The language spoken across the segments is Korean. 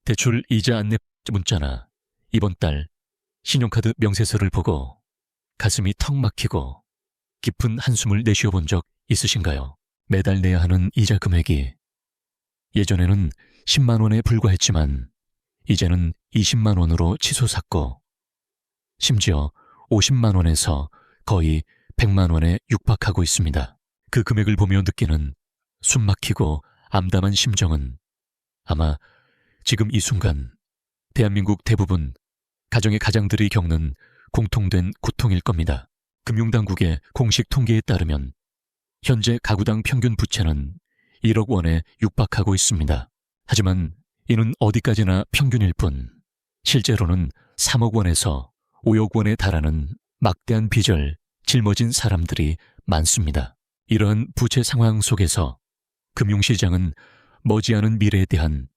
대출 이자 안내 문자나 이번 달 신용카드 명세서를 보고 가슴이 턱 막히고 깊은 한숨을 내쉬어 본 적 있으신가요? 매달 내야 하는 이자 금액이 예전에는 10만 원에 불과했지만 이제는 20만 원으로 치솟았고 심지어 50만 원에서 거의 100만 원에 육박하고 있습니다. 그 금액을 보며 느끼는 숨막히고 암담한 심정은 아마 지금 이 순간 대한민국 대부분 가정의 가장들이 겪는 공통된 고통일 겁니다. 금융당국의 공식 통계에 따르면 현재 가구당 평균 부채는 1억 원에 육박하고 있습니다. 하지만 이는 어디까지나 평균일 뿐 실제로는 3억 원에서 5억 원에 달하는 막대한 빚을 짊어진 사람들이 많습니다. 이러한 부채 상황 속에서 금융시장은 머지않은 미래에 대한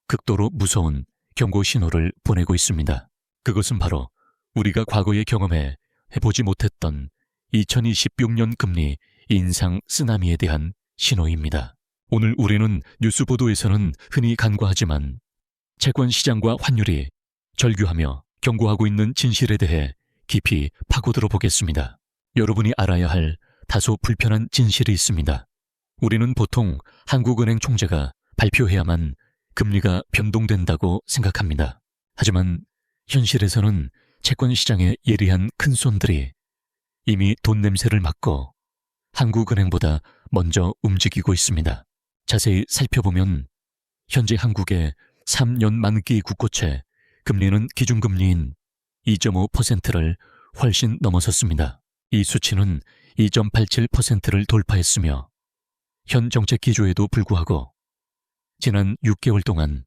극도로 무서운 경고 신호를 보내고 있습니다. 그것은 바로 우리가 과거에 경험해 해보지 못했던 2026년 금리 인상 쓰나미에 대한 신호입니다. 오늘 우리는 뉴스 보도에서는 흔히 간과하지만 채권 시장과 환율이 절규하며 경고하고 있는 진실에 대해 깊이 파고들어 보겠습니다. 여러분이 알아야 할 다소 불편한 진실이 있습니다. 우리는 보통 한국은행 총재가 발표해야만 금리가 변동된다고 생각합니다. 하지만 현실에서는 채권 시장의 예리한 큰손들이 이미 돈 냄새를 맡고 한국은행보다 먼저 움직이고 있습니다. 자세히 살펴보면 현재 한국의 3년 만기 국고채 금리는 기준금리인 2.5%를 훨씬 넘어섰습니다. 이 수치는 2.87%를 돌파했으며 현 정책 기조에도 불구하고 지난 6개월 동안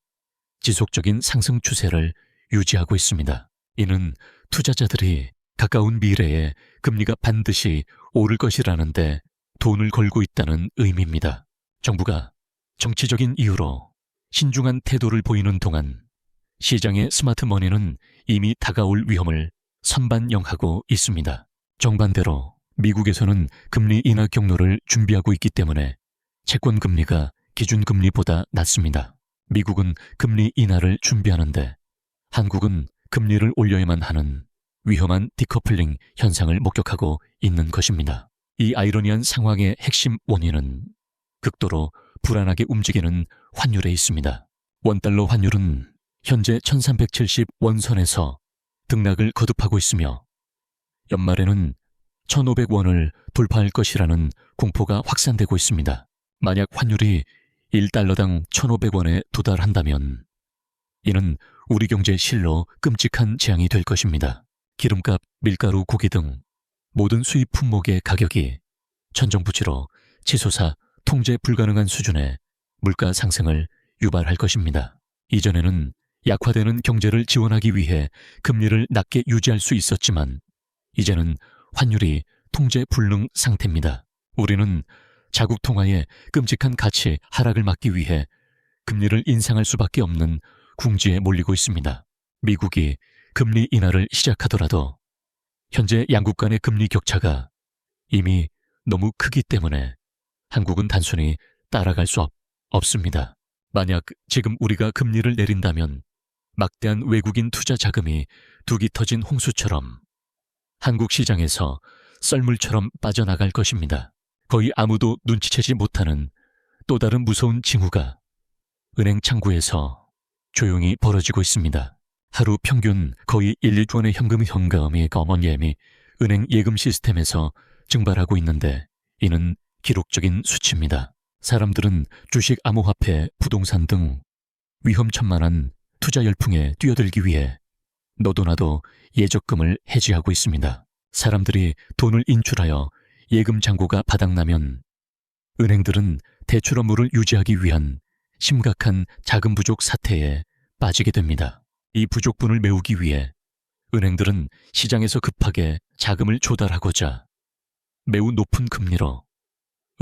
지속적인 상승 추세를 유지하고 있습니다. 이는 투자자들이 가까운 미래에 금리가 반드시 오를 것이라는데 돈을 걸고 있다는 의미입니다. 정부가 정치적인 이유로 신중한 태도를 보이는 동안 시장의 스마트머니는 이미 다가올 위험을 선반영하고 있습니다. 정반대로 미국에서는 금리 인하 경로를 준비하고 있기 때문에 채권 금리가 기준금리보다 낮습니다. 미국은 금리 인하를 준비하는데 한국은 금리를 올려야만 하는 위험한 디커플링 현상을 목격하고 있는 것입니다. 이 아이러니한 상황의 핵심 원인은 극도로 불안하게 움직이는 환율에 있습니다. 원달러 환율은 현재 1370 원선에서 등락을 거듭하고 있으며 연말에는 1500원을 돌파할 것이라는 공포가 확산되고 있습니다. 만약 환율이 1달러당 1500원에 도달한다면 이는 우리 경제에 실로 끔찍한 재앙이 될 것입니다. 기름값, 밀가루, 고기 등 모든 수입 품목의 가격이 천정부지로 치솟아 통제 불가능한 수준의 물가 상승을 유발할 것입니다. 이전에는 약화되는 경제를 지원하기 위해 금리를 낮게 유지할 수 있었지만 이제는 환율이 통제 불능 상태입니다. 우리는 자국 통화의 끔찍한 가치 하락을 막기 위해 금리를 인상할 수밖에 없는 궁지에 몰리고 있습니다. 미국이 금리 인하를 시작하더라도 현재 양국 간의 금리 격차가 이미 너무 크기 때문에 한국은 단순히 따라갈 수 없습니다. 만약 지금 우리가 금리를 내린다면 막대한 외국인 투자 자금이 둑이 터진 홍수처럼 한국 시장에서 썰물처럼 빠져나갈 것입니다. 거의 아무도 눈치채지 못하는 또 다른 무서운 징후가 은행 창구에서 조용히 벌어지고 있습니다. 하루 평균 거의 1, 2조 원의 현금이 거머니엠이 은행 예금 시스템에서 증발하고 있는데 이는 기록적인 수치입니다. 사람들은 주식, 암호화폐, 부동산 등 위험천만한 투자 열풍에 뛰어들기 위해 너도 나도 예적금을 해지하고 있습니다. 사람들이 돈을 인출하여 예금 잔고가 바닥나면 은행들은 대출 업무를 유지하기 위한 심각한 자금 부족 사태에 빠지게 됩니다. 이 부족분을 메우기 위해 은행들은 시장에서 급하게 자금을 조달하고자 매우 높은 금리로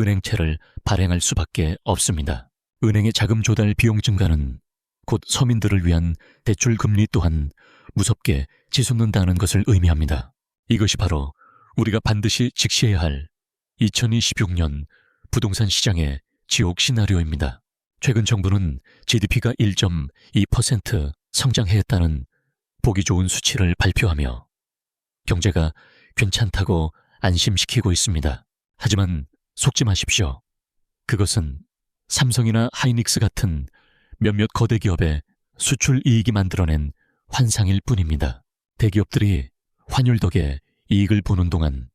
은행채를 발행할 수밖에 없습니다. 은행의 자금 조달 비용 증가는 곧 서민들을 위한 대출 금리 또한 무섭게 치솟는다는 것을 의미합니다. 이것이 바로 우리가 반드시 직시해야 할 2026년 부동산 시장의 지옥 시나리오입니다. 최근 정부는 GDP가 1.2% 성장했다는 보기 좋은 수치를 발표하며 경제가 괜찮다고 안심시키고 있습니다. 하지만 속지 마십시오. 그것은 삼성이나 하이닉스 같은 몇몇 거대 기업의 수출 이익이 만들어낸 환상일 뿐입니다. 대기업들이 환율 덕에 이익을 보는 동안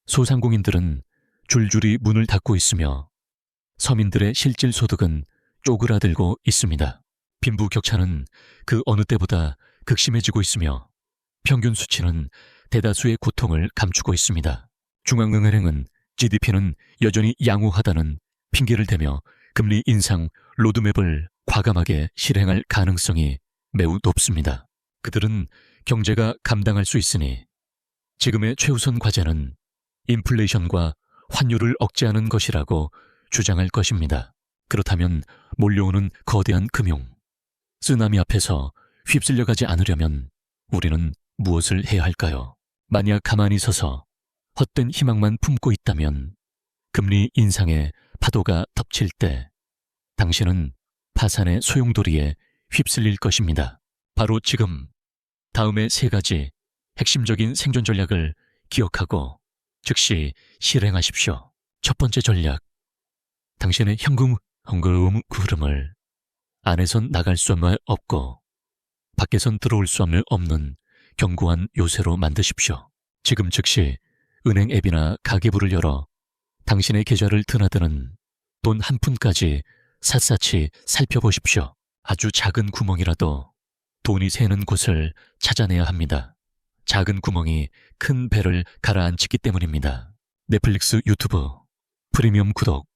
소상공인들은 줄줄이 문을 닫고 있으며 서민들의 실질 소득은 쪼그라들고 있습니다. 빈부격차는 그 어느 때보다 극심해지고 있으며 평균 수치는 대다수의 고통을 감추고 있습니다. 중앙은행은 GDP는 여전히 양호하다는 핑계를 대며 금리 인상 로드맵을 과감하게 실행할 가능성이 매우 높습니다. 그들은 경제가 감당할 수 있으니 지금의 최우선 과제는 인플레이션과 환율을 억제하는 것이라고 주장할 것입니다. 그렇다면 몰려오는 거대한 금융, 쓰나미 앞에서 휩쓸려가지 않으려면 우리는 무엇을 해야 할까요? 만약 가만히 서서 헛된 희망만 품고 있다면 금리 인상의 파도가 덮칠 때 당신은 파산의 소용돌이에 휩쓸릴 것입니다. 바로 지금 다음의 3가지 핵심적인 생존 전략을 기억하고 즉시 실행하십시오. 첫 번째 전략, 당신의 현금 헝그러움 흐름을 안에선 나갈 수 없고 밖에선 들어올 수 없는 견고한 요새로 만드십시오. 지금 즉시 은행 앱이나 가계부를 열어 당신의 계좌를 드나드는 돈 한 푼까지 샅샅이 살펴보십시오. 아주 작은 구멍이라도 돈이 새는 곳을 찾아내야 합니다. 작은 구멍이 큰 배를 가라앉히기 때문입니다. 넷플릭스, 유튜브, 프리미엄 구독,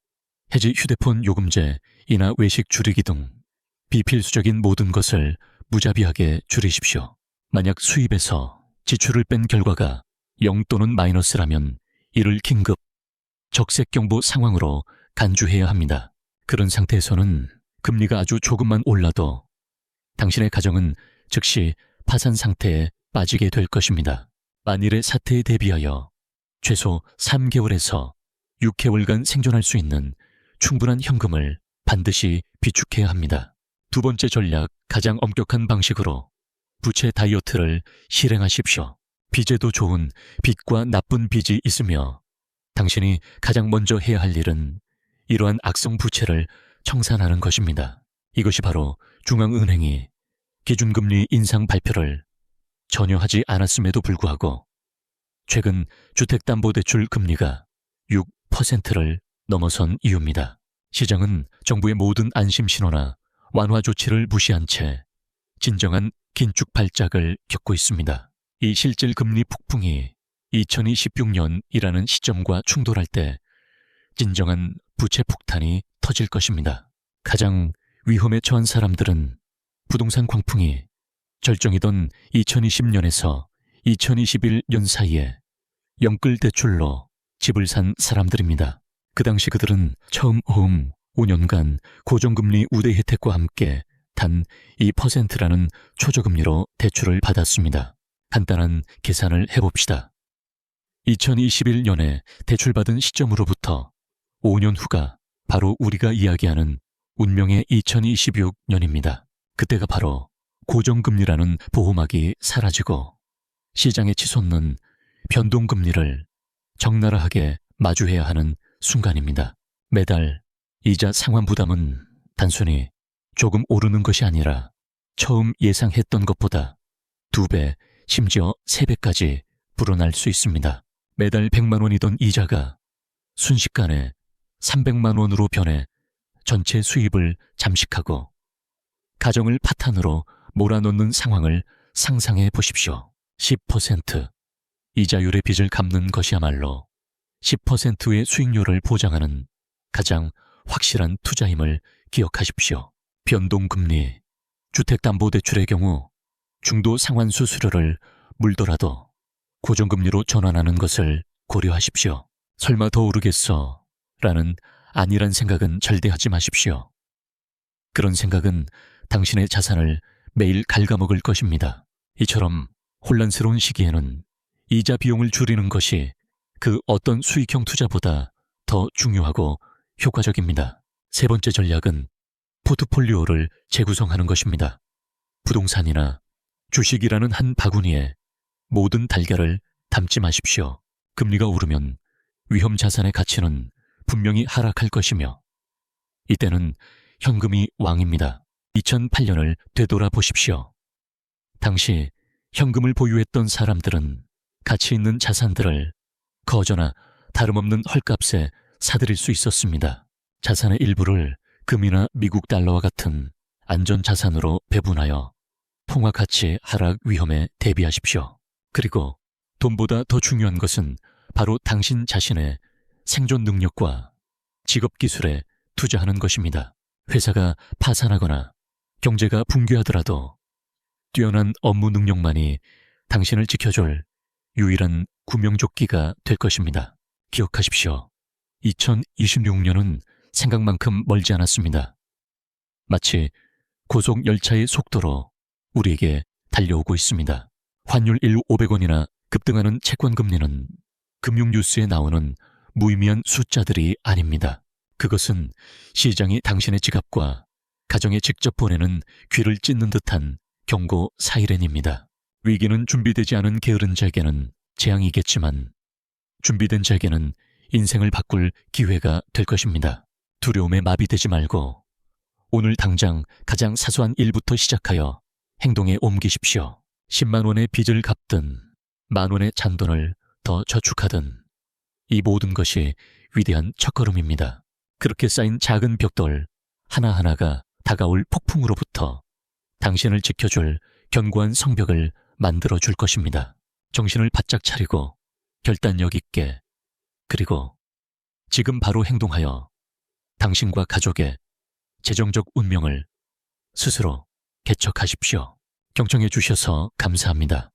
해지 휴대폰 요금제, 이나 외식 줄이기 등 비필수적인 모든 것을 무자비하게 줄이십시오. 만약 수입에서 지출을 뺀 결과가 0 또는 마이너스라면 이를 긴급 적색경보 상황으로 간주해야 합니다. 그런 상태에서는 금리가 아주 조금만 올라도 당신의 가정은 즉시 파산 상태에 빠지게 될 것입니다. 만일의 사태에 대비하여 최소 3개월에서 6개월간 생존할 수 있는 충분한 현금을 반드시 비축해야 합니다. 두 번째 전략, 가장 엄격한 방식으로 부채 다이어트를 실행하십시오. 빚에도 좋은 빚과 나쁜 빚이 있으며 당신이 가장 먼저 해야 할 일은 이러한 악성 부채를 청산하는 것입니다. 이것이 바로 중앙은행이 기준금리 인상 발표를 전혀 하지 않았음에도 불구하고 최근 주택담보대출 금리가 6%를 넘어선 이유입니다. 시장은 정부의 모든 안심 신호나 완화 조치를 무시한 채 진정한 긴축 발작을 겪고 있습니다. 이 실질 금리 폭풍이 2026년이라는 시점과 충돌할 때 진정한 부채 폭탄이 터질 것입니다. 가장 위험에 처한 사람들은 부동산 광풍이 절정이던 2020년에서 2021년 사이에 영끌 대출로 집을 산 사람들입니다. 그 당시 그들은 처음 5년간 고정금리 우대 혜택과 함께 단 2%라는 초저금리로 대출을 받았습니다. 간단한 계산을 해봅시다. 2021년에 대출받은 시점으로부터 5년 후가 바로 우리가 이야기하는 운명의 2026년입니다. 그때가 바로 고정금리라는 보호막이 사라지고 시장에 치솟는 변동금리를 적나라하게 마주해야 하는 순간입니다. 매달 이자 상환 부담은 단순히 조금 오르는 것이 아니라 처음 예상했던 것보다 2배, 심지어 3배까지 불어날 수 있습니다. 매달 100만 원이던 이자가 순식간에 300만 원으로 변해 전체 수입을 잠식하고 가정을 파탄으로 몰아넣는 상황을 상상해 보십시오. 10% 이자율의 빚을 갚는 것이야말로 10%의 수익률을 보장하는 가장 확실한 투자임을 기억하십시오. 변동금리, 주택담보대출의 경우 중도 상환수 수수료를 물더라도 고정금리로 전환하는 것을 고려하십시오. 설마 더 오르겠어? 라는 아니란 생각은 절대 하지 마십시오. 그런 생각은 당신의 자산을 매일 갉아먹을 것입니다. 이처럼 혼란스러운 시기에는 이자 비용을 줄이는 것이 그 어떤 수익형 투자보다 더 중요하고 효과적입니다. 세 번째 전략은 포트폴리오를 재구성하는 것입니다. 부동산이나 주식이라는 한 바구니에 모든 달걀을 담지 마십시오. 금리가 오르면 위험 자산의 가치는 분명히 하락할 것이며 이때는 현금이 왕입니다. 2008년을 되돌아보십시오. 당시 현금을 보유했던 사람들은 가치 있는 자산들을 거저나 다름없는 헐값에 사들일 수 있었습니다. 자산의 일부를 금이나 미국 달러와 같은 안전자산으로 배분하여 통화가치 하락 위험에 대비하십시오. 그리고 돈보다 더 중요한 것은 바로 당신 자신의 생존 능력과 직업 기술에 투자하는 것입니다. 회사가 파산하거나 경제가 붕괴하더라도 뛰어난 업무 능력만이 당신을 지켜줄 유일한 구명조끼가 될 것입니다. 기억하십시오. 2026년은 생각만큼 멀지 않았습니다. 마치 고속 열차의 속도로 우리에게 달려오고 있습니다. 환율 500원이나 급등하는 채권금리는 금융뉴스에 나오는 무의미한 숫자들이 아닙니다. 그것은 시장이 당신의 지갑과 가정에 직접 보내는 귀를 찢는 듯한 경고 사이렌입니다. 위기는 준비되지 않은 게으른 자에게는 재앙이겠지만 준비된 자에게는 인생을 바꿀 기회가 될 것입니다. 두려움에 마비되지 말고 오늘 당장 가장 사소한 일부터 시작하여 행동에 옮기십시오. 10만 원의 빚을 갚든 만 원의 잔돈을 더 저축하든 이 모든 것이 위대한 첫걸음입니다. 그렇게 쌓인 작은 벽돌 하나하나가 다가올 폭풍으로부터 당신을 지켜줄 견고한 성벽을 만들어 줄 것입니다. 정신을 바짝 차리고 결단력 있게 그리고 지금 바로 행동하여 당신과 가족의 재정적 운명을 스스로 개척하십시오. 경청해 주셔서 감사합니다.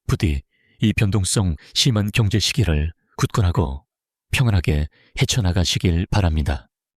부디 이 변동성 심한 경제 시기를 굳건하고 평안하게 헤쳐나가시길 바랍니다.